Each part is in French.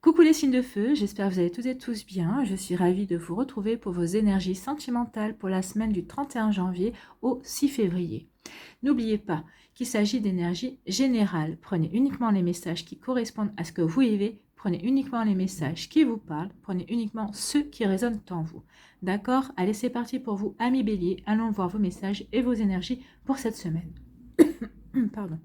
Coucou les signes de feu, j'espère que vous allez toutes et tous bien. Je suis ravie de vous retrouver pour vos énergies sentimentales pour la semaine du 31 janvier au 6 février. N'oubliez pas qu'il s'agit d'énergie générale. Prenez uniquement les messages qui correspondent à ce que vous vivez. Prenez uniquement les messages qui vous parlent. Prenez uniquement ceux qui résonnent en vous. D'accord? Allez, c'est parti pour vous, amis bélier. Allons voir vos messages et vos énergies pour cette semaine. Pardon.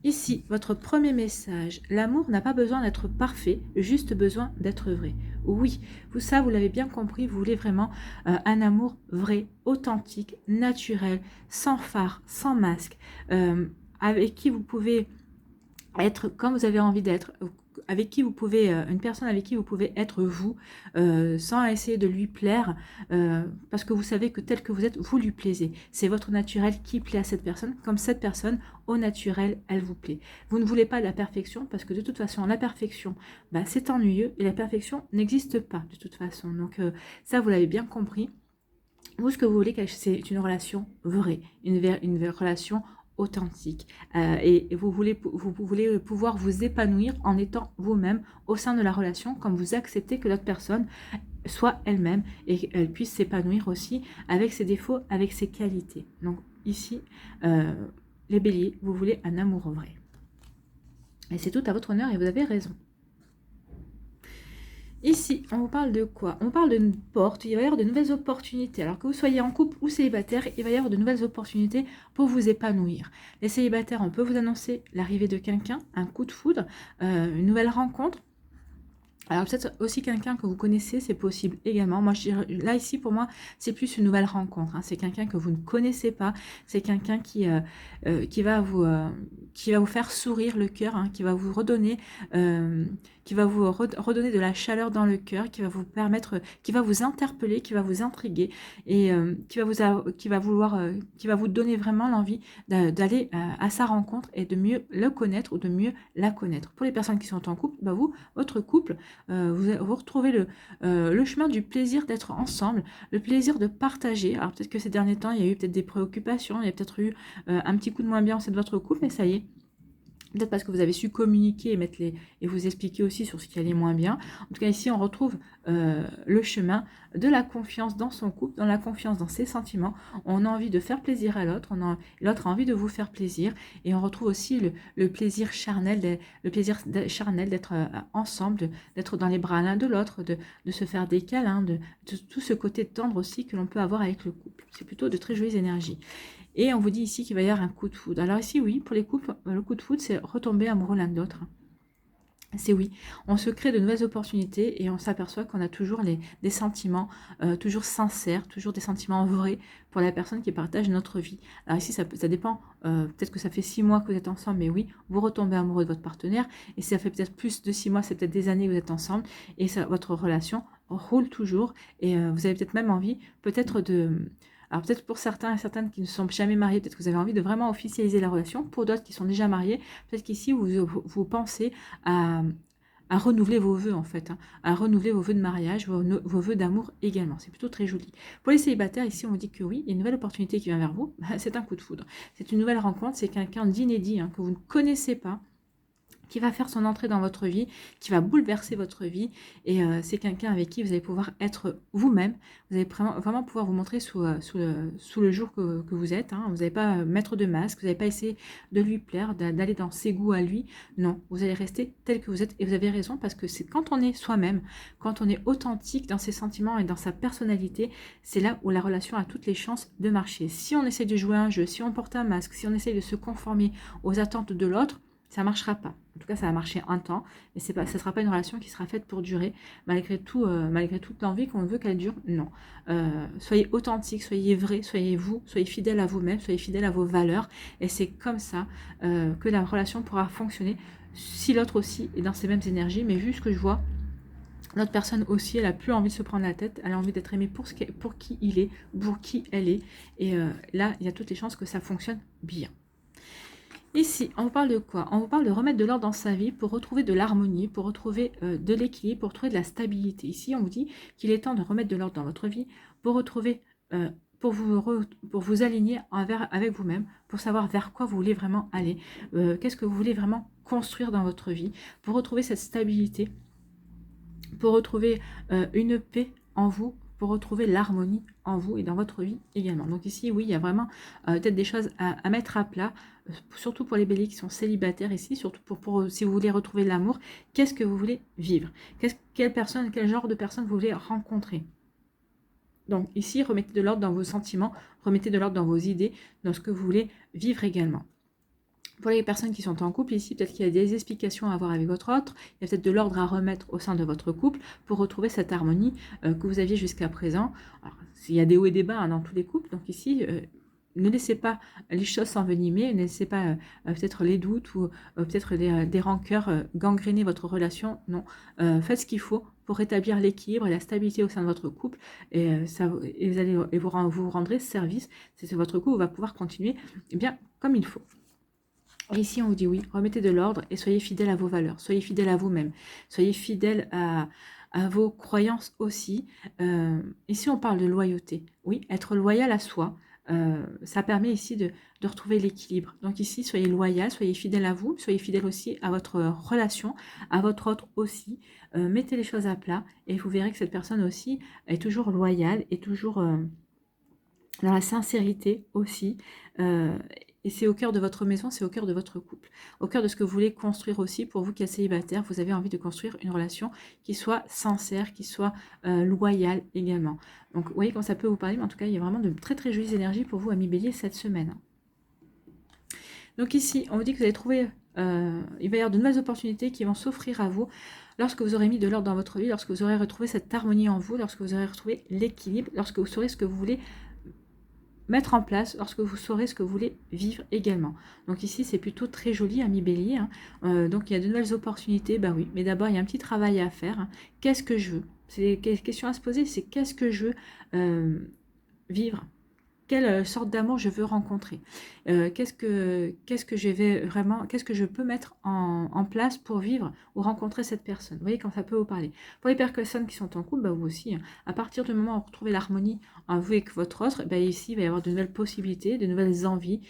Ici, votre premier message, l'amour n'a pas besoin d'être parfait, juste besoin d'être vrai. Oui, ça vous l'avez bien compris, vous voulez vraiment un amour vrai, authentique, naturel, sans phare, sans masque, avec qui vous pouvez être comme vous avez envie d'être, avec qui vous pouvez, une personne avec qui vous pouvez être vous, sans essayer de lui plaire, parce que vous savez que tel que vous êtes, vous lui plaisez. C'est votre naturel qui plaît à cette personne, comme cette personne, au naturel, elle vous plaît. Vous ne voulez pas de la perfection, parce que de toute façon, la perfection, c'est ennuyeux, et la perfection n'existe pas, de toute façon. Donc ça, vous l'avez bien compris. Vous, ce que vous voulez, c'est une relation vraie, une relation authentique. Et vous voulez pouvoir vous épanouir en étant vous-même au sein de la relation, comme vous acceptez que l'autre personne soit elle-même et qu'elle puisse s'épanouir aussi avec ses défauts, avec ses qualités. Donc ici, les béliers, vous voulez un amour vrai. Et c'est tout à votre honneur et vous avez raison. Ici, on vous parle de quoi? On parle d'une porte, il va y avoir de nouvelles opportunités. Alors que vous soyez en couple ou célibataire, il va y avoir de nouvelles opportunités pour vous épanouir. Les célibataires, on peut vous annoncer l'arrivée de quelqu'un, un coup de foudre, une nouvelle rencontre. Alors peut-être aussi quelqu'un que vous connaissez, c'est possible également. Moi, je dirais, là ici pour moi, c'est plus une nouvelle rencontre. Hein. C'est quelqu'un que vous ne connaissez pas. C'est quelqu'un qui va vous faire sourire le cœur, hein, qui va vous redonner, redonner de la chaleur dans le cœur, qui va vous permettre, qui va vous interpeller, qui va vous intriguer et qui va vous donner vraiment l'envie d'aller à sa rencontre et de mieux le connaître ou de mieux la connaître. Pour les personnes qui sont en couple, votre couple, vous retrouvez le chemin du plaisir d'être ensemble, le plaisir de partager. Alors peut-être que ces derniers temps, il y a eu peut-être des préoccupations, il y a peut-être eu un petit coup de moins bien au sein de votre couple, mais ça y est. Peut-être parce que vous avez su communiquer et vous expliquer aussi sur ce qui allait moins bien. En tout cas, ici, on retrouve le chemin de la confiance dans son couple, dans la confiance dans ses sentiments. On a envie de faire plaisir à l'autre, l'autre a envie de vous faire plaisir. Et on retrouve aussi le plaisir charnel, d'être ensemble, d'être dans les bras l'un de l'autre, de se faire des câlins, de tout ce côté tendre aussi que l'on peut avoir avec le couple. C'est plutôt de très jolies énergies. Et on vous dit ici qu'il va y avoir un coup de foudre. Alors ici, oui, pour les couples, le coup de foudre, c'est retomber amoureux l'un de l'autre. C'est oui, on se crée de nouvelles opportunités et on s'aperçoit qu'on a toujours des sentiments toujours sincères, toujours des sentiments vrais pour la personne qui partage notre vie. Alors ici, ça dépend, peut-être que ça fait 6 mois que vous êtes ensemble, mais oui, vous retombez amoureux de votre partenaire et si ça fait peut-être plus de 6 mois, c'est peut-être des années que vous êtes ensemble et votre relation roule toujours et vous avez peut-être même envie, peut-être de... Alors peut-être pour certains et certaines qui ne sont jamais mariés, peut-être que vous avez envie de vraiment officialiser la relation. Pour d'autres qui sont déjà mariés, peut-être qu'ici vous pensez à renouveler vos vœux en fait, hein, à renouveler vos vœux de mariage, vos vœux d'amour également. C'est plutôt très joli. Pour les célibataires, ici on vous dit que oui, il y a une nouvelle opportunité qui vient vers vous, c'est un coup de foudre. C'est une nouvelle rencontre, c'est quelqu'un d'inédit hein, que vous ne connaissez pas, qui va faire son entrée dans votre vie, qui va bouleverser votre vie. Et c'est quelqu'un avec qui vous allez pouvoir être vous-même. Vous allez vraiment pouvoir vous montrer sous le jour que vous êtes. Hein. Vous n'allez pas mettre de masque, vous n'allez pas essayer de lui plaire, d'aller dans ses goûts à lui. Non, vous allez rester tel que vous êtes. Et vous avez raison parce que c'est quand on est soi-même, quand on est authentique dans ses sentiments et dans sa personnalité, c'est là où la relation a toutes les chances de marcher. Si on essaie de jouer un jeu, si on porte un masque, si on essaie de se conformer aux attentes de l'autre, ça ne marchera pas. En tout cas, ça va marcher un temps, mais ça ne sera pas une relation qui sera faite pour durer, malgré toute l'envie qu'on veut qu'elle dure. Non. Soyez authentique, soyez vrai, soyez vous, soyez fidèle à vous-même, soyez fidèle à vos valeurs, et c'est comme ça que la relation pourra fonctionner, si l'autre aussi est dans ces mêmes énergies, mais vu ce que je vois, l'autre personne aussi, elle a plus envie de se prendre la tête, elle a envie d'être aimée pour qui il est, pour qui elle est, et là, il y a toutes les chances que ça fonctionne bien. Ici, on vous parle de quoi? On vous parle de remettre de l'ordre dans sa vie pour retrouver de l'harmonie, pour retrouver de l'équilibre, pour trouver de la stabilité. Ici, on vous dit qu'il est temps de remettre de l'ordre dans votre vie pour retrouver, pour vous aligner avec vous-même, pour savoir vers quoi vous voulez vraiment aller, qu'est-ce que vous voulez vraiment construire dans votre vie, pour retrouver cette stabilité, pour retrouver une paix en vous, pour retrouver l'harmonie en vous et dans votre vie également. Donc ici, oui, il y a vraiment peut-être des choses à mettre à plat, surtout pour les béliers qui sont célibataires ici, surtout pour si vous voulez retrouver l'amour, qu'est-ce que vous voulez vivre? Quelle personne, quel genre de personne vous voulez rencontrer? Donc ici, remettez de l'ordre dans vos sentiments, remettez de l'ordre dans vos idées, dans ce que vous voulez vivre également. Pour les personnes qui sont en couple, ici, peut-être qu'il y a des explications à avoir avec votre autre, il y a peut-être de l'ordre à remettre au sein de votre couple pour retrouver cette harmonie que vous aviez jusqu'à présent. Alors, il y a des hauts et des bas dans tous les couples, donc ici, ne laissez pas les choses s'envenimer, ne laissez pas peut-être les doutes ou peut-être des rancœurs gangréner votre relation. Non, faites ce qu'il faut pour rétablir l'équilibre et la stabilité au sein de votre couple et, vous rendrez service. C'est votre couple va pouvoir continuer bien comme il faut. Et ici, on vous dit oui, remettez de l'ordre et soyez fidèle à vos valeurs, soyez fidèle à vous-même, soyez fidèle à vos croyances aussi. Ici, on parle de loyauté. Oui, être loyal à soi, ça permet ici de retrouver l'équilibre. Donc ici, soyez loyal, soyez fidèle à vous, soyez fidèle aussi à votre relation, à votre autre aussi. Mettez les choses à plat et vous verrez que cette personne aussi est toujours loyale et toujours dans la sincérité aussi. Et c'est au cœur de votre maison, c'est au cœur de votre couple, au cœur de ce que vous voulez construire aussi. Pour vous qui êtes célibataire, vous avez envie de construire une relation qui soit sincère, qui soit loyale également. Donc vous voyez comment ça peut vous parler, mais en tout cas il y a vraiment de très très jolies énergies pour vous, amis bélier, cette semaine. Donc ici, on vous dit que vous allez trouver, il va y avoir de nouvelles opportunités qui vont s'offrir à vous lorsque vous aurez mis de l'ordre dans votre vie, lorsque vous aurez retrouvé cette harmonie en vous, lorsque vous aurez retrouvé l'équilibre, lorsque vous saurez ce que vous voulez mettre en place, lorsque vous saurez ce que vous voulez vivre également. Donc ici, c'est plutôt très joli, ami bélier. Hein. Donc il y a de nouvelles opportunités, bah oui, mais d'abord, il y a un petit travail à faire. Hein. Qu'est-ce que je veux? C'est des questions à se poser, c'est qu'est-ce que je veux vivre? Quelle sorte d'amour je veux rencontrer, qu'est-ce que je vais vraiment, qu'est-ce que je peux mettre en place pour vivre ou rencontrer cette personne. Vous voyez quand ça peut vous parler. Pour les personnes qui sont en couple, bah vous aussi, hein, à partir du moment où vous retrouvez l'harmonie en vous avec votre autre, bah ici il va y avoir de nouvelles possibilités, de nouvelles envies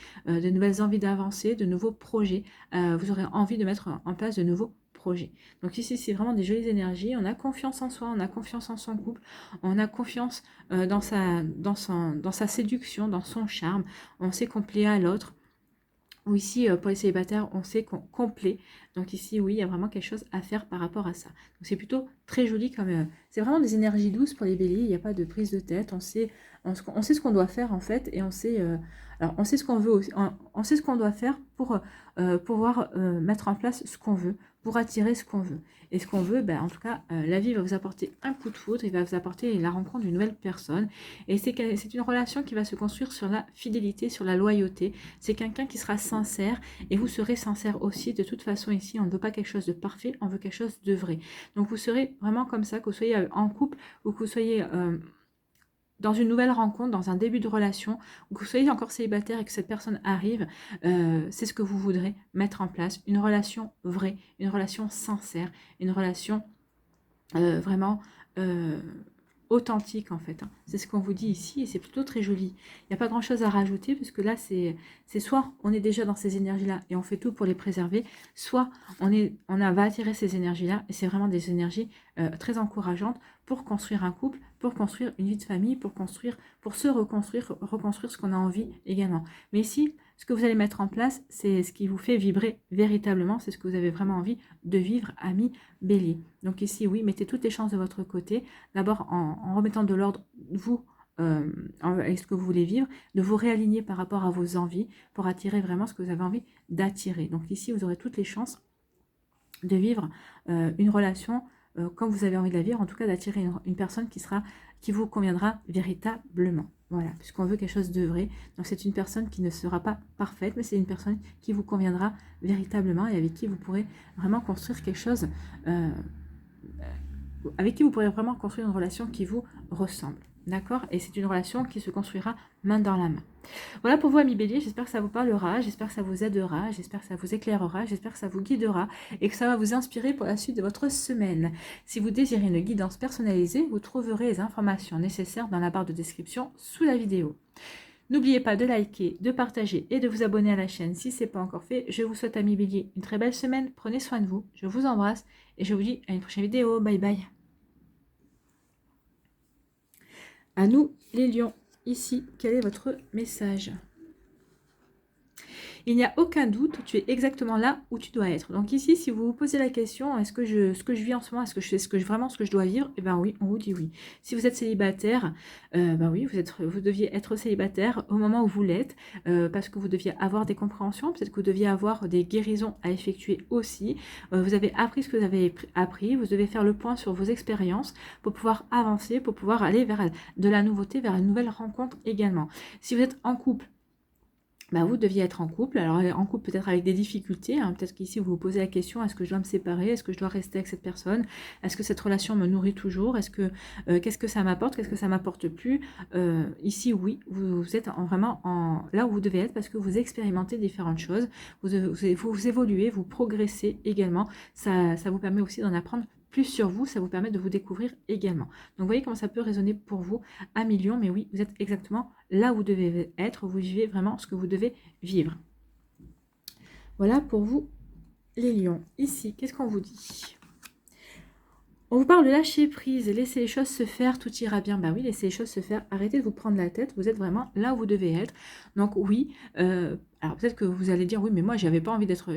d'avancer, de nouveaux projets. Vous aurez envie de mettre en place de nouveaux projets. Donc ici c'est vraiment des jolies énergies, on a confiance en soi, on a confiance en son couple, on a confiance dans sa séduction, dans son charme, on sait qu'on plaît à l'autre. Ou ici, pour les célibataires, on sait qu'on plaît. Donc ici, oui, il y a vraiment quelque chose à faire par rapport à ça. Donc c'est plutôt très joli comme... c'est vraiment des énergies douces pour les béliers, il n'y a pas de prise de tête, on sait ce qu'on doit faire en fait, et on sait... alors on sait ce qu'on veut aussi, on sait ce qu'on doit faire pour pouvoir mettre en place ce qu'on veut, pour attirer ce qu'on veut. Et ce qu'on veut, ben, en tout cas, la vie va vous apporter un coup de foudre, il va vous apporter la rencontre d'une nouvelle personne. Et c'est une relation qui va se construire sur la fidélité, sur la loyauté. C'est quelqu'un qui sera sincère et vous serez sincère aussi. De toute façon, ici, on ne veut pas quelque chose de parfait, on veut quelque chose de vrai. Donc, vous serez vraiment comme ça, que vous soyez en couple ou que vous soyez... dans une nouvelle rencontre, dans un début de relation, ou que vous soyez encore célibataire et que cette personne arrive, c'est ce que vous voudrez mettre en place. Une relation vraie, une relation sincère, une relation vraiment authentique en fait. Hein. C'est ce qu'on vous dit ici et c'est plutôt très joli. Il n'y a pas grand chose à rajouter parce que là c'est soit on est déjà dans ces énergies-là et on fait tout pour les préserver, soit on va attirer ces énergies-là et c'est vraiment des énergies très encourageantes pour construire un couple, pour construire une vie de famille, pour se reconstruire ce qu'on a envie également. Mais ici, ce que vous allez mettre en place, c'est ce qui vous fait vibrer véritablement, c'est ce que vous avez vraiment envie de vivre, ami bélier. Donc ici, oui, mettez toutes les chances de votre côté, d'abord en remettant de l'ordre, vous, avec ce que vous voulez vivre, de vous réaligner par rapport à vos envies, pour attirer vraiment ce que vous avez envie d'attirer. Donc ici, vous aurez toutes les chances de vivre une relation comme vous avez envie de la vivre, en tout cas d'attirer une personne qui vous conviendra véritablement. Voilà, puisqu'on veut quelque chose de vrai. Donc c'est une personne qui ne sera pas parfaite, mais c'est une personne qui vous conviendra véritablement et avec qui vous pourrez vraiment construire quelque chose, avec qui vous pourrez vraiment construire une relation qui vous ressemble. D'accord? Et c'est une relation qui se construira main dans la main. Voilà pour vous, amis bélier, j'espère que ça vous parlera, j'espère que ça vous aidera, j'espère que ça vous éclairera, j'espère que ça vous guidera et que ça va vous inspirer pour la suite de votre semaine. Si vous désirez une guidance personnalisée, vous trouverez les informations nécessaires dans la barre de description sous la vidéo. N'oubliez pas de liker, de partager et de vous abonner à la chaîne si ce n'est pas encore fait. Je vous souhaite, amis béliers, une très belle semaine. Prenez soin de vous. Je vous embrasse et je vous dis à une prochaine vidéo. Bye bye. À nous, les lions. Ici, quel est votre message ? Il n'y a aucun doute, tu es exactement là où tu dois être. Donc ici, si vous vous posez la question, est-ce que ce que je vis en ce moment, est-ce que je sais vraiment ce que je dois vivre? Eh bien oui, on vous dit oui. Si vous êtes célibataire, ben oui, vous deviez être célibataire au moment où vous l'êtes, parce que vous deviez avoir des compréhensions, peut-être que vous deviez avoir des guérisons à effectuer aussi. Vous avez appris ce que vous avez appris, vous devez faire le point sur vos expériences pour pouvoir avancer, pour pouvoir aller vers de la nouveauté, vers une nouvelle rencontre également. Si vous êtes en couple, bah, vous deviez être en couple, alors en couple peut-être avec des difficultés, hein. Peut-être qu'ici vous vous posez la question, est-ce que je dois me séparer, est-ce que je dois rester avec cette personne, est-ce que cette relation me nourrit toujours, est-ce que qu'est-ce que ça m'apporte, qu'est-ce que ça m'apporte plus, ici oui, vous êtes vraiment là où vous devez être parce que vous expérimentez différentes choses, vous évoluez, vous progressez également, ça vous permet aussi d'en apprendre plus sur vous, ça vous permet de vous découvrir également. Donc vous voyez comment ça peut résonner pour vous à millions, mais oui, vous êtes exactement là où vous devez être, vous vivez vraiment ce que vous devez vivre. Voilà pour vous les lions. Ici, qu'est-ce qu'on vous dit ? On vous parle de lâcher prise, laisser les choses se faire, tout ira bien. Ben oui, laissez les choses se faire, arrêtez de vous prendre la tête, vous êtes vraiment là où vous devez être. Donc oui, alors peut-être que vous allez dire, oui, mais moi, j'ai pas envie d'être,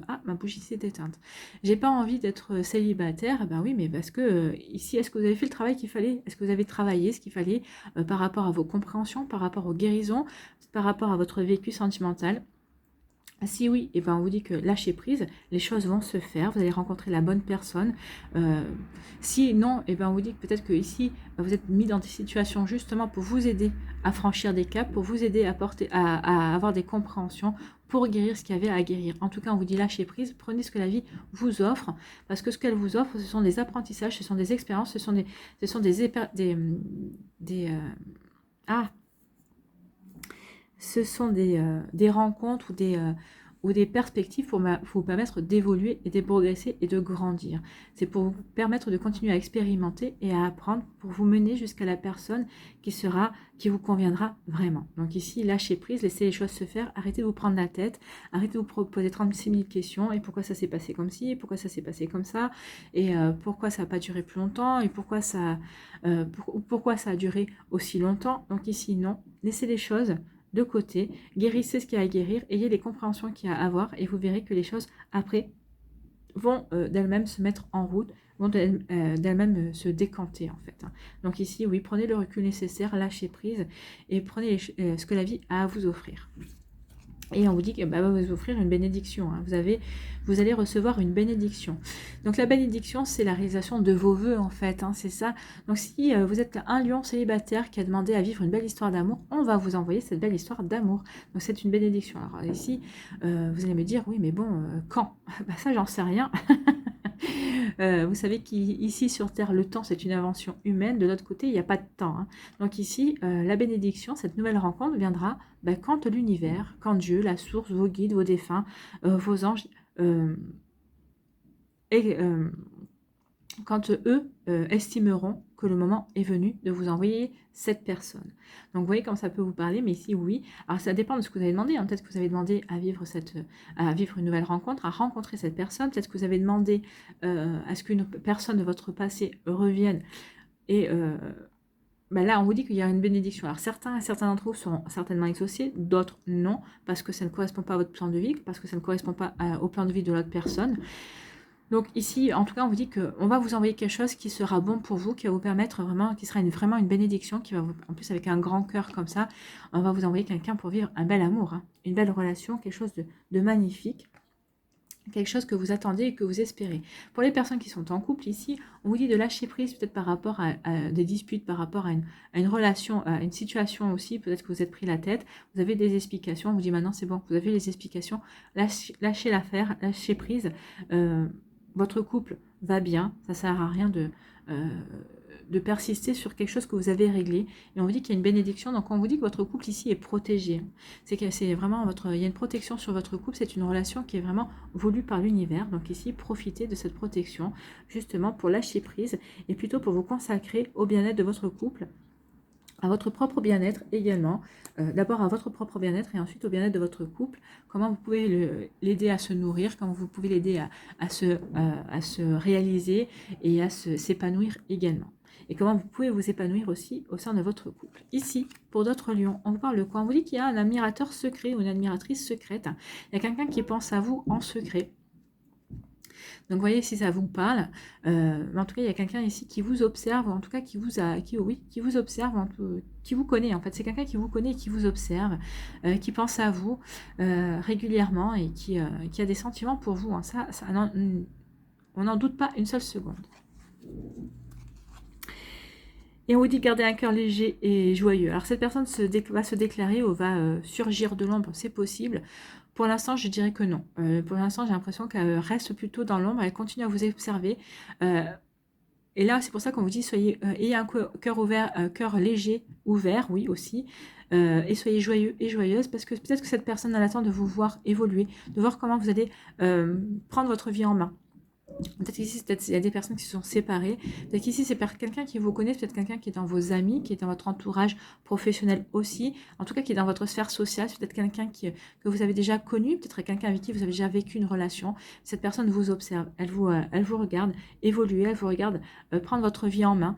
ah, ma bougie s'est éteinte. J'ai pas envie d'être célibataire, ben oui, mais parce que ici, est-ce que vous avez fait le travail qu'il fallait? Est-ce que vous avez travaillé ce qu'il fallait par rapport à vos compréhensions, par rapport aux guérisons, par rapport à votre vécu sentimental? Si oui, et ben on vous dit que lâchez prise, les choses vont se faire, vous allez rencontrer la bonne personne. Si non, et ben on vous dit que peut-être que ici vous êtes mis dans des situations justement pour vous aider à franchir des caps, pour vous aider à avoir des compréhensions, pour guérir ce qu'il y avait à guérir. En tout cas, on vous dit lâchez prise, prenez ce que la vie vous offre, parce que ce qu'elle vous offre, ce sont des apprentissages, ce sont des expériences, ce sont ce sont des rencontres ou des perspectives pour vous permettre d'évoluer et de progresser et de grandir. C'est pour vous permettre de continuer à expérimenter et à apprendre pour vous mener jusqu'à la personne qui vous conviendra vraiment. Donc ici, lâchez prise, laissez les choses se faire, arrêtez de vous prendre la tête, arrêtez de vous poser 36 000 questions, et pourquoi ça s'est passé comme ci, et pourquoi ça s'est passé comme ça, et pourquoi ça n'a pas duré plus longtemps, et pourquoi ça a duré aussi longtemps. Donc ici, non, laissez les choses de côté, guérissez ce qu'il y a à guérir, ayez les compréhensions qu'il y a à avoir et vous verrez que les choses après vont d'elles-mêmes se mettre en route, vont d'elles-mêmes se décanter en fait. Donc ici, oui, prenez le recul nécessaire, lâchez prise et prenez ce que la vie a à vous offrir. Et on vous dit qu'elle va vous offrir une bénédiction. Hein. Vous allez recevoir une bénédiction. Donc la bénédiction, c'est la réalisation de vos vœux en fait. Hein, c'est ça. Donc si vous êtes un lion célibataire qui a demandé à vivre une belle histoire d'amour, on va vous envoyer cette belle histoire d'amour. Donc c'est une bénédiction. Alors ici, vous allez me dire, oui mais bon, quand? Bah, ça j'en sais rien. Vous savez qu'ici sur Terre, le temps c'est une invention humaine. De l'autre côté, il n'y a pas de temps. Hein. Donc ici, la bénédiction, cette nouvelle rencontre viendra quand l'univers, quand Dieu, la source, vos guides, vos défunts, vos anges, quand eux estimeront que le moment est venu de vous envoyer cette personne. Donc vous voyez comment ça peut vous parler, mais ici oui. Alors ça dépend de ce que vous avez demandé. Hein. Peut-être que vous avez demandé à vivre une nouvelle rencontre, à rencontrer cette personne. Peut-être que vous avez demandé à ce qu'une personne de votre passé revienne. Et là, on vous dit qu'il y a une bénédiction. Alors certains d'entre vous seront certainement exaucés, d'autres non, parce que ça ne correspond pas à votre plan de vie, parce que ça ne correspond pas au plan de vie de l'autre personne. Donc ici, en tout cas, on vous dit qu'on va vous envoyer quelque chose qui sera bon pour vous, qui va vous permettre vraiment, qui sera vraiment une bénédiction, qui va vous, en plus avec un grand cœur comme ça, on va vous envoyer quelqu'un pour vivre un bel amour, hein, une belle relation, quelque chose de magnifique, quelque chose que vous attendez et que vous espérez. Pour les personnes qui sont en couple ici, on vous dit de lâcher prise peut-être par rapport à des disputes, par rapport à une relation, à une situation aussi, peut-être que vous êtes pris la tête, vous avez des explications, on vous dit maintenant c'est bon, vous avez les explications, lâchez l'affaire, lâchez prise, votre couple va bien, ça ne sert à rien de persister sur quelque chose que vous avez réglé. Et on vous dit qu'il y a une bénédiction, donc on vous dit que votre couple ici est protégé. C'est vraiment il y a une protection sur votre couple, c'est une relation qui est vraiment voulue par l'univers. Donc ici, profitez de cette protection justement pour lâcher prise et plutôt pour vous consacrer au bien-être de votre couple, à votre propre bien-être également. D'abord à votre propre bien-être et ensuite au bien-être de votre couple. Comment vous pouvez l'aider à se nourrir, comment vous pouvez l'aider à se réaliser et à s'épanouir également. Et comment vous pouvez vous épanouir aussi au sein de votre couple. Ici, pour d'autres lions, on vous parle de quoi? On vous dit qu'il y a un admirateur secret ou une admiratrice secrète. Il y a quelqu'un qui pense à vous en secret. Donc, vous voyez si ça vous parle. Mais en tout cas, il y a quelqu'un ici qui vous observe, ou en tout cas qui vous observe, qui vous connaît. En fait, c'est quelqu'un qui vous connaît et qui vous observe, qui pense à vous régulièrement et qui a des sentiments pour vous. Hein. On n'en doute pas une seule seconde. Et on vous dit garder un cœur léger et joyeux. Alors cette personne va se déclarer ou va surgir de l'ombre, c'est possible. Pour l'instant, je dirais que non. Pour l'instant, j'ai l'impression qu'elle reste plutôt dans l'ombre, elle continue à vous observer. Et là, c'est pour ça qu'on vous dit, ayez un cœur ouvert, cœur léger, ouvert, oui aussi, et soyez joyeux et joyeuse, parce que peut-être que cette personne a l'attente de vous voir évoluer, de voir comment vous allez prendre votre vie en main. Peut-être qu'ici, il y a des personnes qui se sont séparées. Peut-être qu'ici, c'est quelqu'un qui vous connaît, peut-être quelqu'un qui est dans vos amis, qui est dans votre entourage professionnel aussi. En tout cas, qui est dans votre sphère sociale. C'est peut-être quelqu'un que vous avez déjà connu, peut-être quelqu'un avec qui vous avez déjà vécu une relation. Cette personne vous observe, elle vous regarde évoluer, elle vous regarde prendre votre vie en main.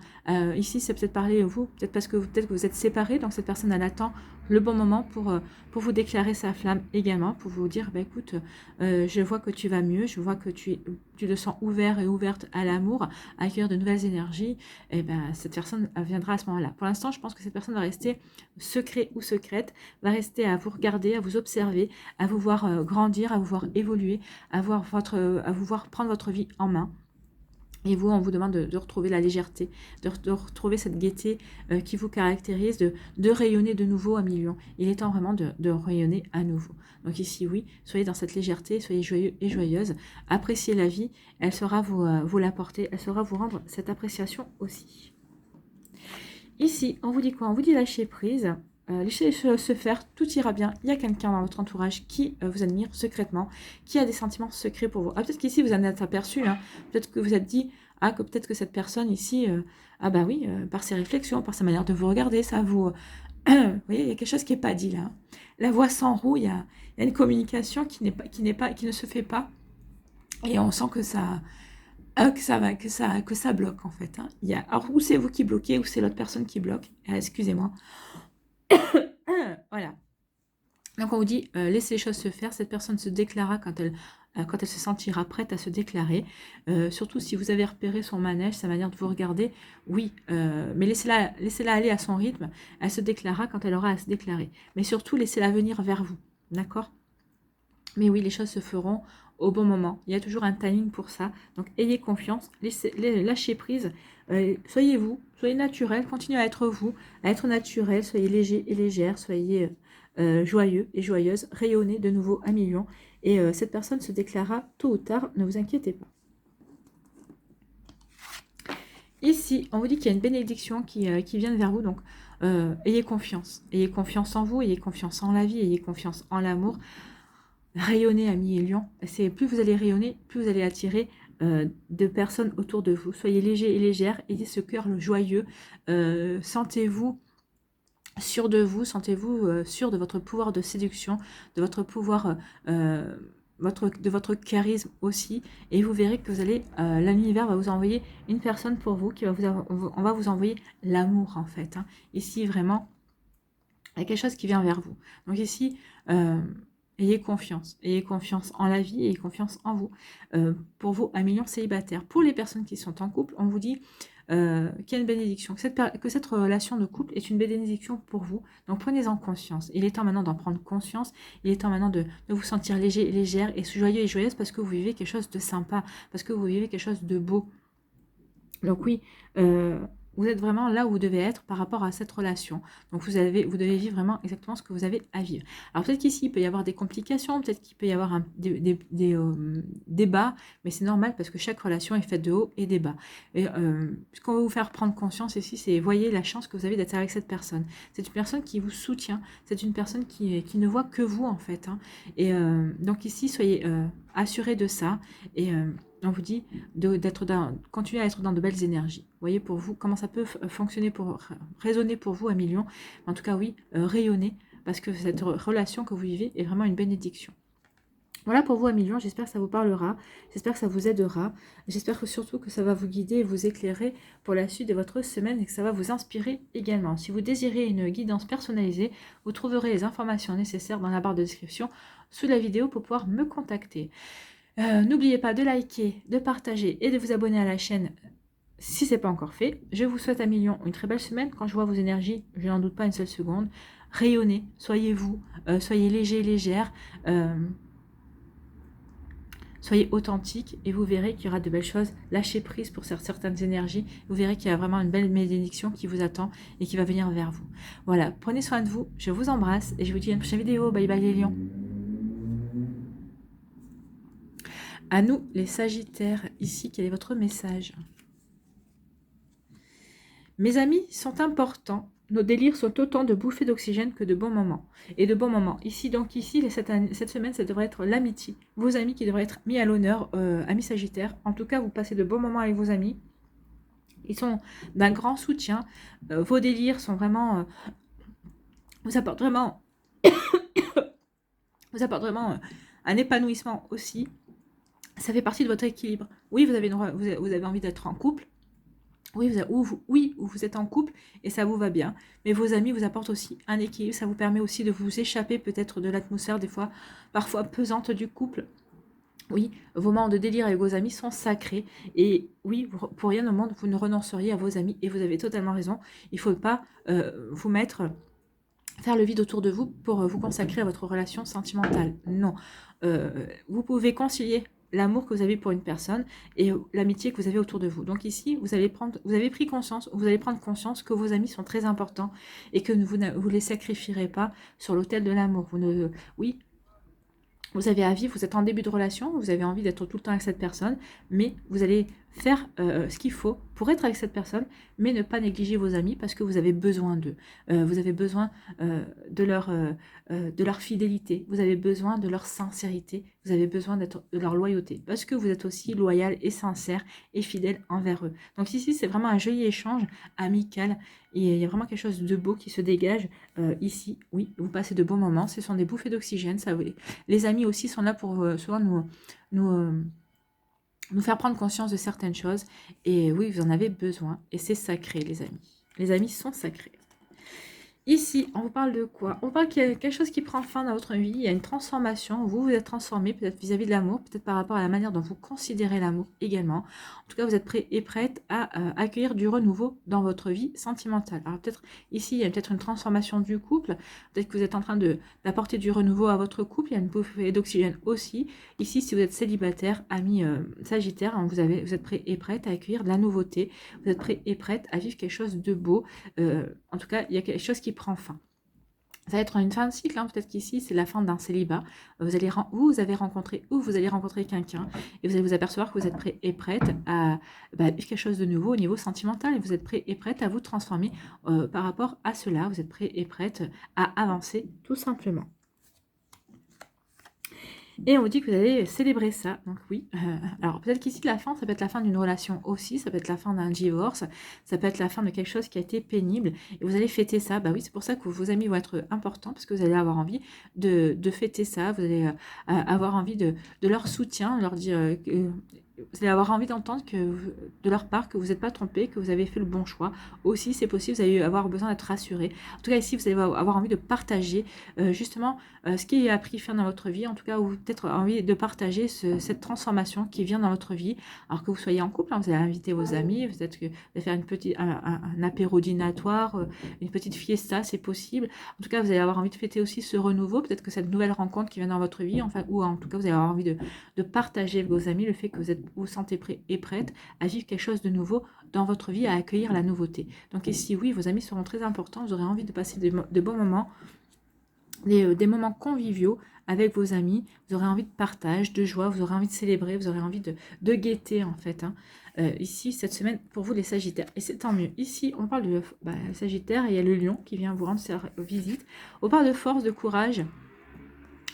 Ici, c'est peut-être parler vous, peut-être que vous êtes séparés, donc cette personne, elle attend le bon moment pour vous déclarer sa flamme également, pour vous dire, bah, écoute, je vois que tu vas mieux, je vois que tu te sens ouvert et ouverte à l'amour, à accueillir de nouvelles énergies, et ben cette personne viendra à ce moment-là. Pour l'instant, je pense que cette personne va rester secret ou secrète, va rester à vous regarder, à vous observer, à vous voir grandir, à vous voir évoluer, à vous voir prendre votre vie en main. Et vous, on vous demande de retrouver la légèreté, de retrouver cette gaieté qui vous caractérise, de rayonner de nouveau à millions. Il est temps vraiment de rayonner à nouveau. Donc ici, oui, soyez dans cette légèreté, soyez joyeux et joyeuse. Appréciez la vie, elle saura vous l'apporter, elle saura vous rendre cette appréciation aussi. Ici, on vous dit quoi? On vous dit lâcher prise. Laissez les choses se faire, tout ira bien. Il y a quelqu'un dans votre entourage qui vous admire secrètement, qui a des sentiments secrets pour vous. Ah, peut-être qu'ici, vous en êtes aperçu. Hein. Peut-être que vous êtes dit, que peut-être que cette personne ici, bah oui, par ses réflexions, par sa manière de vous regarder, ça vous... vous voyez, il y a quelque chose qui n'est pas dit là. Hein. La voix s'enroue, il y a une communication qui ne se fait pas. Et on sent que ça bloque en fait. Hein. Alors, ou c'est vous qui bloquez, ou c'est l'autre personne qui bloque. Excusez-moi. Voilà. Donc on vous dit, laissez les choses se faire. Cette personne se déclarera quand elle se sentira prête à se déclarer. Surtout si vous avez repéré son manège, sa manière de vous regarder, oui, mais laissez-la aller à son rythme. Elle se déclarera quand elle aura à se déclarer. Mais surtout, laissez-la venir vers vous. D'accord ? Mais oui, les choses se feront au bon moment. Il y a toujours un timing pour ça. Donc, ayez confiance, lâchez prise. Soyez vous, soyez naturel, continuez à être vous, à être naturel, soyez léger et légère, soyez joyeux et joyeuse, rayonnez de nouveau à millions. Et cette personne se déclarera tôt ou tard, ne vous inquiétez pas. Ici, on vous dit qu'il y a une bénédiction qui vient vers vous, donc ayez confiance en vous, ayez confiance en la vie, ayez confiance en l'amour. Rayonnez amis et lions, c'est plus vous allez rayonner, plus vous allez attirer de personnes autour de vous. Soyez léger et légère, ayez ce cœur joyeux, sentez-vous sûr de vous, sentez-vous sûr de votre pouvoir de séduction, de votre pouvoir, de votre charisme aussi, et vous verrez que vous allez, l'univers va vous envoyer une personne pour vous, on va vous envoyer l'amour en fait. Hein. Ici vraiment, il y a quelque chose qui vient vers vous. Donc ici, ayez confiance en la vie, ayez confiance en vous. Pour vous, un million célibataire. Pour les personnes qui sont en couple, on vous dit qu'il y a une bénédiction, que cette relation de couple est une bénédiction pour vous. Donc prenez-en conscience. Il est temps maintenant d'en prendre conscience. Il est temps maintenant de vous sentir léger et légère et joyeux et joyeuse parce que vous vivez quelque chose de sympa, parce que vous vivez quelque chose de beau. Donc oui, vous êtes vraiment là où vous devez être par rapport à cette relation. Donc vous devez vivre vraiment exactement ce que vous avez à vivre. Alors peut-être qu'ici, il peut y avoir des complications, peut-être qu'il peut y avoir des bas, mais c'est normal parce que chaque relation est faite de hauts et des bas. Et ce qu'on va vous faire prendre conscience ici, c'est voyez la chance que vous avez d'être avec cette personne. C'est une personne qui vous soutient, c'est une personne qui ne voit que vous en fait. Hein. Et donc ici, soyez assuré de ça. Et on vous dit continuer à être dans de belles énergies. Vous voyez pour vous comment ça peut fonctionner, résonner pour vous à millions. En tout cas, oui, rayonner, parce que cette relation que vous vivez est vraiment une bénédiction. Voilà pour vous à millions, j'espère que ça vous parlera, j'espère que ça vous aidera, j'espère surtout que ça va vous guider et vous éclairer pour la suite de votre semaine et que ça va vous inspirer également. Si vous désirez une guidance personnalisée, vous trouverez les informations nécessaires dans la barre de description sous la vidéo pour pouvoir me contacter. N'oubliez pas de liker, de partager et de vous abonner à la chaîne si ce n'est pas encore fait. Je vous souhaite à millions une très belle semaine. Quand je vois vos énergies, je n'en doute pas une seule seconde. Rayonnez, soyez vous, soyez léger, légère. Soyez authentique et vous verrez qu'il y aura de belles choses. Lâchez prise pour certaines énergies. Vous verrez qu'il y a vraiment une belle bénédiction qui vous attend et qui va venir vers vous. Voilà, prenez soin de vous. Je vous embrasse et je vous dis à une prochaine vidéo. Bye bye les lions. À nous les Sagittaires, ici, quel est votre message? Mes amis sont importants. Nos délires sont autant de bouffées d'oxygène que de bons moments. Et de bons moments. Ici, cette semaine, ça devrait être l'amitié. Vos amis qui devraient être mis à l'honneur, amis Sagittaires. En tout cas, vous passez de bons moments avec vos amis. Ils sont d'un grand soutien. Vos délires sont vraiment... vous apportent vraiment... vous apportent vraiment un épanouissement aussi. Ça fait partie de votre équilibre. Oui, vous avez envie d'être en couple. Oui, vous êtes en couple et ça vous va bien. Mais vos amis vous apportent aussi un équilibre. Ça vous permet aussi de vous échapper peut-être de l'atmosphère des fois, parfois pesante du couple. Oui, vos moments de délire avec vos amis sont sacrés. Et oui, pour rien au monde, vous ne renonceriez à vos amis. Et vous avez totalement raison. Il ne faut pas faire le vide autour de vous pour vous consacrer à votre relation sentimentale. Non. Vous pouvez concilier l'amour que vous avez pour une personne et l'amitié que vous avez autour de vous. Donc ici, vous allez prendre conscience que vos amis sont très importants et que vous ne les sacrifierez pas sur l'autel de l'amour. Oui, vous avez à vivre, vous êtes en début de relation, vous avez envie d'être tout le temps avec cette personne, mais vous allez faire ce qu'il faut pour être avec cette personne, mais ne pas négliger vos amis parce que vous avez besoin d'eux. Vous avez besoin de leur fidélité, vous avez besoin de leur sincérité, vous avez besoin de leur loyauté parce que vous êtes aussi loyal et sincère et fidèle envers eux. Donc ici, c'est vraiment un joli échange amical et il y a vraiment quelque chose de beau qui se dégage ici. Oui, vous passez de bons moments, ce sont des bouffées d'oxygène. Les amis aussi sont là pour souvent nous faire prendre conscience de certaines choses. Et oui, vous en avez besoin. Et c'est sacré, les amis. Les amis sont sacrés. Ici, on vous parle de quoi? On parle qu'il y a quelque chose qui prend fin dans votre vie. Il y a une transformation. Vous êtes transformé, peut-être vis-à-vis de l'amour, peut-être par rapport à la manière dont vous considérez l'amour également. En tout cas, vous êtes prêt et prête à accueillir du renouveau dans votre vie sentimentale. Alors peut-être ici, il y a peut-être une transformation du couple. Peut-être que vous êtes en train d'apporter du renouveau à votre couple. Il y a une bouffée d'oxygène aussi. Ici, si vous êtes célibataire, ami Sagittaire, hein, vous êtes prêt et prête à accueillir de la nouveauté. Vous êtes prêt et prête à vivre quelque chose de beau. En tout cas, il y a quelque chose qui prend fin. Ça va être une fin de cycle, hein. Peut-être qu'ici c'est la fin d'un célibat. Vous avez rencontré ou vous allez rencontrer quelqu'un et vous allez vous apercevoir que vous êtes prêt et prête à vivre quelque chose de nouveau au niveau sentimental et vous êtes prêt et prête à vous transformer par rapport à cela. Vous êtes prêt et prête à avancer tout simplement. Et on vous dit que vous allez célébrer ça. Donc oui, alors peut-être qu'ici la fin, ça peut être la fin d'une relation aussi, ça peut être la fin d'un divorce, ça peut être la fin de quelque chose qui a été pénible. Et vous allez fêter ça. Bah oui, c'est pour ça que vos amis vont être importants, parce que vous allez avoir envie de fêter ça. Vous allez avoir envie de leur soutien, leur dire... vous allez avoir envie d'entendre de leur part que vous n'êtes pas trompé, que vous avez fait le bon choix. Aussi, c'est possible, vous allez avoir besoin d'être rassuré. En tout cas, ici, vous allez avoir envie de partager justement ce qui a pris fin dans votre vie. En tout cas, ou peut-être envie de partager cette transformation qui vient dans votre vie. Alors que vous soyez en couple, hein, vous allez inviter vos amis, peut-être que vous allez faire un apéro dînatoire, une petite fiesta, c'est possible. En tout cas, vous allez avoir envie de fêter aussi ce renouveau. Peut-être que cette nouvelle rencontre qui vient dans votre vie, enfin, ou en tout cas, vous allez avoir envie de partager avec vos amis le fait que vous vous sentez prêt et prête à vivre quelque chose de nouveau dans votre vie, à accueillir la nouveauté. Donc ici, oui, vos amis seront très importants, vous aurez envie de passer de bons moments, des moments conviviaux avec vos amis, vous aurez envie de partage, de joie, vous aurez envie de célébrer, vous aurez envie de gaieté en fait. Hein. Ici, cette semaine, pour vous les Sagittaires, et c'est tant mieux. Ici, on parle de Sagittaire, et il y a le lion qui vient vous rendre visite. On parle de force, de courage.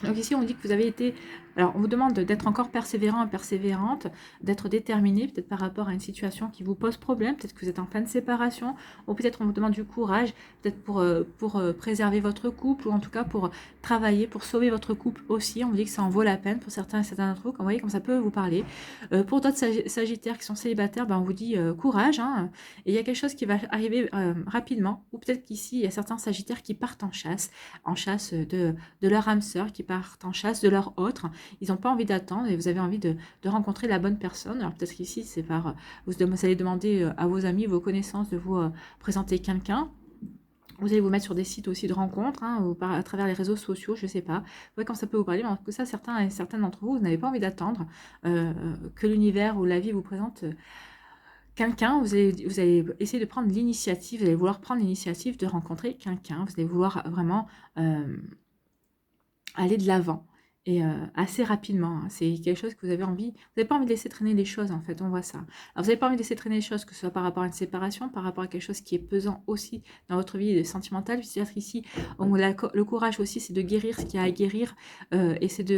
Donc ici, on dit que vous avez été Alors, on vous demande d'être encore persévérant et persévérante, d'être déterminé, peut-être par rapport à une situation qui vous pose problème, peut-être que vous êtes en fin de séparation, ou peut-être on vous demande du courage, peut-être pour préserver votre couple, ou en tout cas pour travailler, pour sauver votre couple aussi. On vous dit que ça en vaut la peine pour certains et certains d'entre vous, comme vous voyez, comme ça peut vous parler. Pour d'autres sagittaires qui sont célibataires, ben, on vous dit courage, hein, et il y a quelque chose qui va arriver rapidement, ou peut-être qu'ici, il y a certains sagittaires qui partent en chasse de leur âme sœur, qui partent en chasse de leur autre. Ils n'ont pas envie d'attendre et vous avez envie de rencontrer la bonne personne. Alors peut-être qu'ici, c'est par vous allez demander à vos amis, vos connaissances de vous présenter quelqu'un. Vous allez vous mettre sur des sites aussi de rencontres, hein, ou à travers les réseaux sociaux, je ne sais pas. Vous voyez quand ça peut vous parler, mais que ça, certains et certaines d'entre vous, vous n'avez pas envie d'attendre que l'univers ou la vie vous présente quelqu'un. Vous allez essayer de prendre l'initiative, vous allez vouloir prendre l'initiative de rencontrer quelqu'un. Vous allez vouloir vraiment aller de l'avant. Et assez rapidement, hein. C'est quelque chose que vous avez envie. Vous n'avez pas envie de laisser traîner les choses, en fait, on voit ça. Alors, vous n'avez pas envie de laisser traîner les choses, que ce soit par rapport à une séparation, par rapport à quelque chose qui est pesant aussi dans votre vie sentimentale. C'est-à-dire qu'ici, le courage aussi, c'est de guérir ce qu'il y a à guérir. Et c'est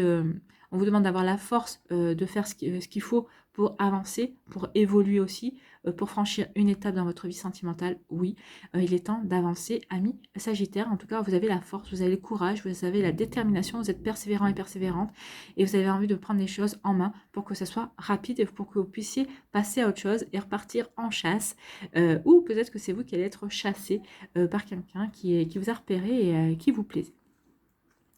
on vous demande d'avoir la force de faire ce qu'il faut pour avancer, pour évoluer aussi, pour franchir une étape dans votre vie sentimentale. Oui, il est temps d'avancer, amis Sagittaire. En tout cas, vous avez la force, vous avez le courage, vous avez la détermination, vous êtes persévérant et persévérante, et vous avez envie de prendre les choses en main pour que ce soit rapide et pour que vous puissiez passer à autre chose et repartir en chasse. Ou peut-être que c'est vous qui allez être chassé par quelqu'un qui vous a repéré et qui vous plaisait.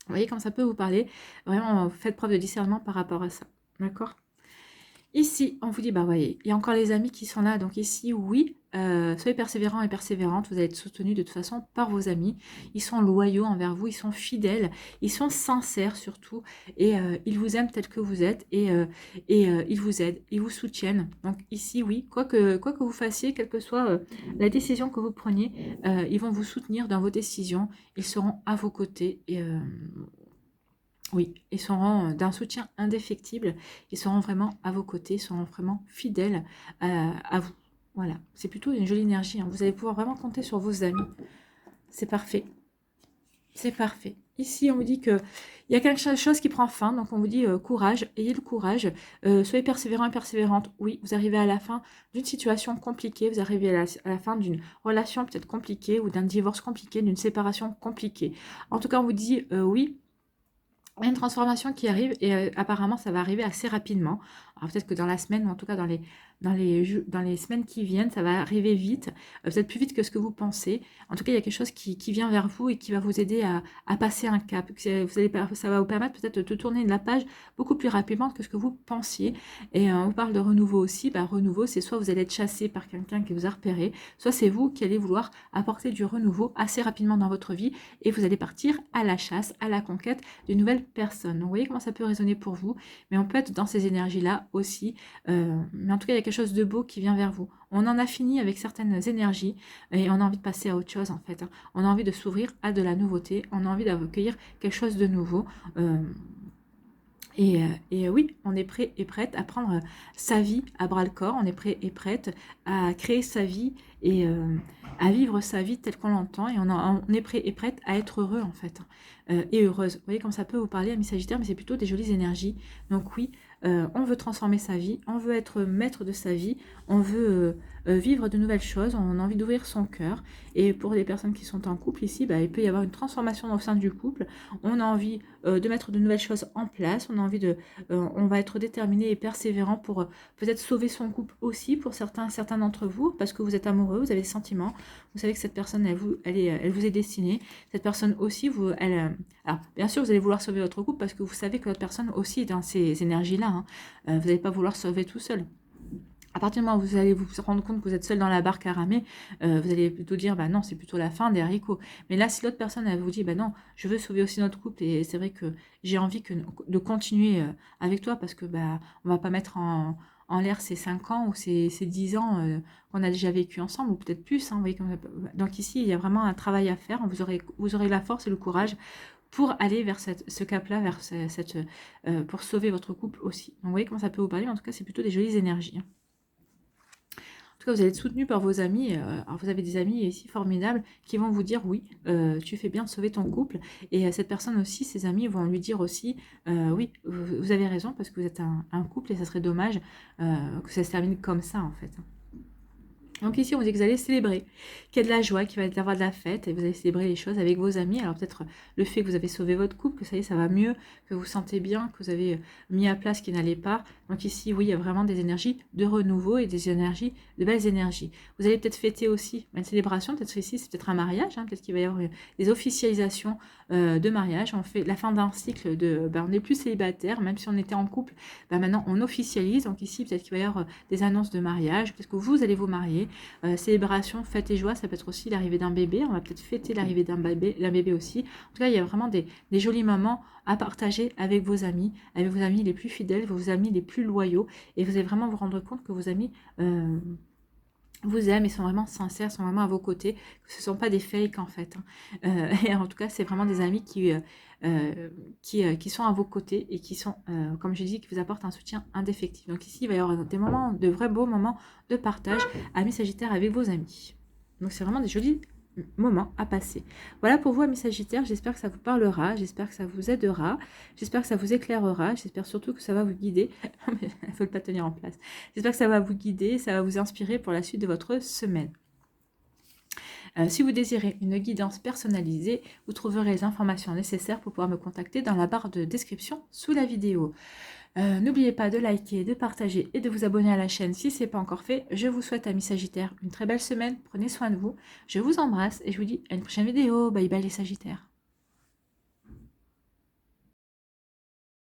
Vous voyez comme ça peut vous parler. Vraiment, faites preuve de discernement par rapport à ça. D'accord ? Ici, on vous dit, bah voyez, il y a encore les amis qui sont là. Donc ici, oui, soyez persévérants et persévérantes. Vous allez être soutenus de toute façon par vos amis. Ils sont loyaux envers vous, ils sont fidèles, ils sont sincères surtout. Et ils vous aiment tel que vous êtes. Et ils vous aident, ils vous soutiennent. Donc ici, oui, quoi que vous fassiez, quelle que soit la décision que vous preniez, ils vont vous soutenir dans vos décisions. Ils seront à vos côtés. Et oui, ils seront d'un soutien indéfectible, ils seront vraiment à vos côtés, ils seront vraiment fidèles à vous. Voilà, c'est plutôt une jolie énergie, hein. Vous allez pouvoir vraiment compter sur vos amis. C'est parfait. C'est parfait. Ici, on vous dit qu'il y a quelque chose qui prend fin, donc on vous dit courage, ayez le courage, soyez persévérants et persévérantes. Oui, vous arrivez à la fin d'une situation compliquée, vous arrivez à la fin d'une relation peut-être compliquée, ou d'un divorce compliqué, d'une séparation compliquée. En tout cas, on vous dit oui, il y a une transformation qui arrive et apparemment ça va arriver assez rapidement. Alors peut-être que dans la semaine, ou en tout cas dans les semaines qui viennent, ça va arriver vite, peut-être plus vite que ce que vous pensez. En tout cas, il y a quelque chose qui vient vers vous et qui va vous aider à passer un cap. Ça va vous permettre peut-être de tourner la page beaucoup plus rapidement que ce que vous pensiez. Et on vous parle de renouveau aussi. Bah, renouveau, c'est soit vous allez être chassé par quelqu'un qui vous a repéré, soit c'est vous qui allez vouloir apporter du renouveau assez rapidement dans votre vie et vous allez partir à la chasse, à la conquête d'une nouvelle personne. Donc, vous voyez comment ça peut résonner pour vous, mais on peut être dans ces énergies-là aussi. Mais en tout cas, il y a quelque chose de beau qui vient vers vous. On en a fini avec certaines énergies et on a envie de passer à autre chose en fait. On a envie de s'ouvrir à de la nouveauté, on a envie d'accueillir quelque chose de nouveau. Et oui, on est prêt et prête à prendre sa vie à bras le corps, on est prêt et prête à créer sa vie et à vivre sa vie telle qu'on l'entend, et on est prêt et prête à être heureux en fait, et heureuse. Vous voyez comme ça peut vous parler, amis Sagittaire, mais c'est plutôt des jolies énergies. Donc oui, on veut transformer sa vie, on veut être maître de sa vie, on veut vivre de nouvelles choses, on a envie d'ouvrir son cœur. Et pour les personnes qui sont en couple ici, bah, il peut y avoir une transformation au sein du couple. On a envie de mettre de nouvelles choses en place, on a envie on va être déterminé et persévérant pour peut-être sauver son couple aussi, pour certains d'entre vous, parce que vous êtes amoureux, vous avez des sentiments, vous savez que cette personne, elle vous est destinée. Cette personne aussi, alors bien sûr, vous allez vouloir sauver votre couple parce que vous savez que l'autre personne aussi est dans ces énergies-là, hein. Vous n'allez pas vouloir sauver tout seul. À partir du moment où vous allez vous rendre compte que vous êtes seul dans la barque à ramer, vous allez plutôt dire, bah non, c'est plutôt la fin des haricots. Mais là, si l'autre personne, elle vous dit, bah non, je veux sauver aussi notre couple, et c'est vrai que j'ai envie de continuer avec toi, parce que bah on va pas mettre en l'air ces 5 ans ou ces 10 ans qu'on a déjà vécu ensemble, ou peut-être plus, hein, vous voyez, donc ici, il y a vraiment un travail à faire. Vous aurez la force et le courage pour aller vers ce cap-là, pour sauver votre couple aussi. Donc vous voyez comment ça peut vous parler, mais en tout cas, c'est plutôt des jolies énergies, hein. tout cas, vous allez être soutenu par vos amis. Alors, vous avez des amis ici formidables qui vont vous dire oui, tu fais bien de sauver ton couple. Et cette personne aussi, ses amis vont lui dire aussi oui, vous avez raison parce que vous êtes un couple et ça serait dommage que ça se termine comme ça en fait. Donc ici, on dit que vous allez célébrer, qu'il y a de la joie, qu'il va y avoir de la fête, et vous allez célébrer les choses avec vos amis. Alors peut-être le fait que vous avez sauvé votre couple, que ça y est, ça va mieux, que vous vous sentez bien, que vous avez mis à plat ce qui n'allait pas. Donc ici, oui, il y a vraiment des énergies de renouveau et des énergies, de belles énergies. Vous allez peut-être fêter aussi une célébration, peut-être ici, c'est peut-être un mariage, hein, peut-être qu'il va y avoir des officialisations de mariage. On fait la fin d'un cycle de, on n'est plus célibataire, même si on était en couple, maintenant on officialise. Donc ici, peut-être qu'il va y avoir des annonces de mariage, peut-être que vous allez vous marier. Célébration, fête et joie, ça peut être aussi l'arrivée d'un bébé. On va peut-être fêter l'arrivée d'un bébé aussi. En tout cas, il y a vraiment des jolis moments à partager avec vos amis les plus fidèles, vos amis les plus loyaux. Et vous allez vraiment vous rendre compte que vos amis vous aiment et sont vraiment sincères, sont vraiment à vos côtés. Ce ne sont pas des fakes en fait. Et en tout cas, c'est vraiment des amis qui sont à vos côtés et qui sont, comme je dis, qui vous apportent un soutien indéfectible. Donc ici, il va y avoir des moments, de vrais beaux moments de partage, amis Sagittaires, avec vos amis. Donc c'est vraiment des jolis moments à passer. Voilà pour vous, amis Sagittaires, j'espère que ça vous parlera, j'espère que ça vous aidera, j'espère que ça vous éclairera, j'espère surtout que ça va vous guider. Il ne faut pas tenir en place. J'espère que ça va vous guider, ça va vous inspirer pour la suite de votre semaine. Si vous désirez une guidance personnalisée, vous trouverez les informations nécessaires pour pouvoir me contacter dans la barre de description sous la vidéo. N'oubliez pas de liker, de partager et de vous abonner à la chaîne si ce n'est pas encore fait. Je vous souhaite, amis Sagittaires, une très belle semaine. Prenez soin de vous. Je vous embrasse et je vous dis à une prochaine vidéo. Bye bye les Sagittaires.